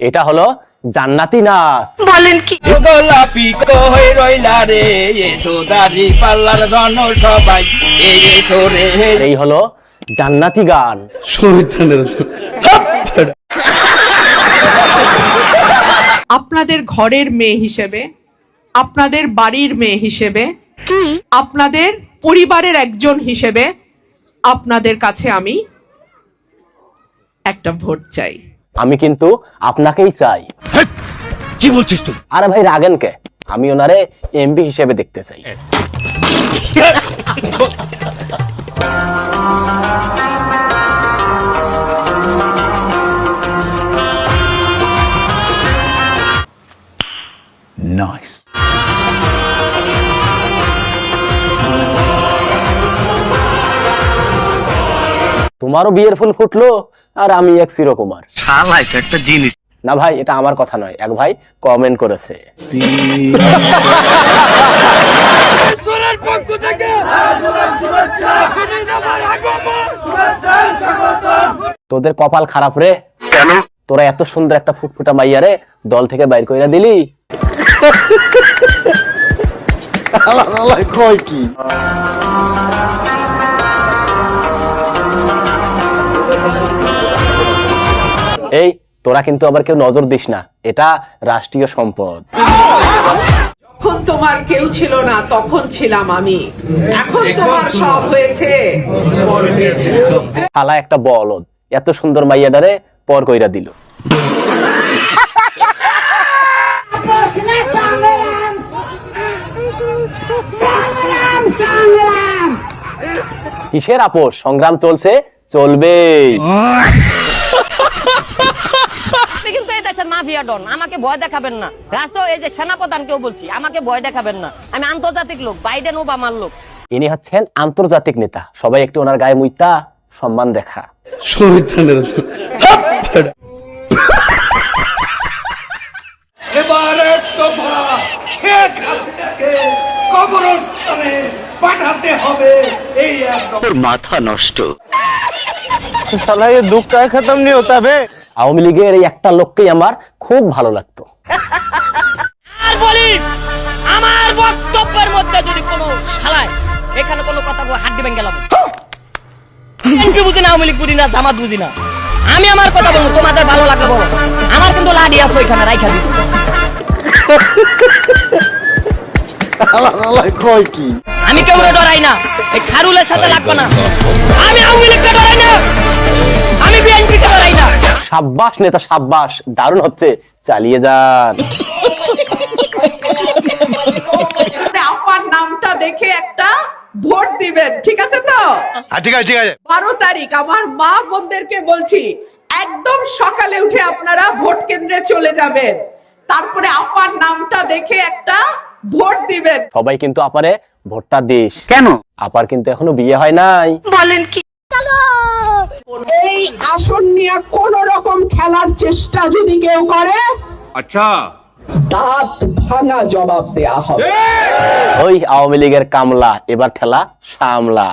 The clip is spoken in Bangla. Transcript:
এটা হলো জান্নাতি নাচ। বলেন কি? গোলাপি কই রইলা রে এসো দাড়ি পাল্লার জন সবাই এসো রে। এই হলো জান্নাতি গান। আপনাদের ঘরের মেয়ে হিসেবে, আপনাদের বাড়ির মেয়ে হিসেবে, আপনাদের পরিবারের একজন হিসেবে আপনাদের কাছে আমি একটা ভোট চাই। আমি কিন্তু আপনাকেই চাই। কি বলছিস তুই? আরে ভাই রাগেন কে? আমি ওনারে এমপি হিসেবে দেখতে চাই। নাইস। তোমারও বিয়ের ফুল ফুটলো আর আমি এক চিরকুমার। শালা এটা একটা জিনিস। না ভাই, এটা আমার কথা নয়, এক ভাই কমেন্ট করেছে। তোদের কপাল খারাপ রে। কেন? তোরা এত সুন্দর একটা ফুটফুটা মাইয়া রে দল থেকে বাইর কইরা দিলি। কয় কি? এই তোরা কিন্তু আবার কেউ নজর দিস না, এটা রাষ্ট্রীয় সম্পদ। যখন তোমার কেউ ছিল না তখন ছিলাম আমি, এখন তোমার সব হয়েছে। শালা একটা বলদ, এত সুন্দর মাইয়াডারে পর কইরা দিল। কিসের আপোষ? সংগ্রাম চলছে, চলবেই। কিন্তু এই দেশের মাফিয়া ডন, আমাকে ভয় দেখাবেন না। রাষ্ট্র এই যে সেনাপ্রধানকেও বলছি, আমাকে ভয় দেখাবেন না। আমি আন্তর্জাতিক লোক, বাইডেন ওবামার লোক। ইনি হচ্ছেন আন্তর্জাতিক নেতা, সবাই একটু ওনার গায়ে মুইতা সম্মান দেখা। এবার তোফা শেখ হাসিনাকে কবরস্থানে পাঠাতে হবে, এই একদম। তোর মাথা নষ্ট। সালা ये दुख का खत्म नहीं होता बे। আওয়ামী লীগের এই একটা লোককেই আমার খুব ভালো লাগতো। আর বলি, আমার বক্তব্যের মধ্যে যদি কোনো শালায় এখানে কোনো কথা হাত দিবেন গেলাম, এমপি বুঝি না, আওয়ামী লীগ বুঝি না, জামাত বুঝি না, আমি আমার কথা বলবো, তোমাদের ভালো লাগলে বলো। আমার কিন্তু লাডি আছে ওইখানে রাইখা দিছি। কয় কি? আমি কেউ ডরাই না, এই খারুলের সাথে লাগবে না। আমি আওয়ামী লীগকে ডরাই না, আমি বিএনপিকে ডরাই না। সাব্বাস নেতা সাব্বাস, দারুণ হচ্ছে, চালিয়ে যান। আমার নামটা দেখে একটা ভোট দিবেন, ঠিক আছে তো? ঠিক আছে, ঠিক আছে। 12 তারিখ আমার মা বোনদেরকে বলছি, একদম সকালে উঠে আপনারা ভোট কেন্দ্রে চলে যাবেন, তারপরে আপার নামটা দেখে একটা ভোট দিবেন। সবাই কিন্তু আপারে ভোটটা দিস। কেন? আপার কিন্তু এখনো বিয়ে হয় নাই। বলেন কি? এই আসন নিয়ে কোন রকম খেলার চেষ্টা যদি কেউ করে, আচ্ছা, দাঁত ভাঙা জবাব দেয়া হবে। ওই আওয়ামী লীগের কামলা, এবার ঠেলা সামলা।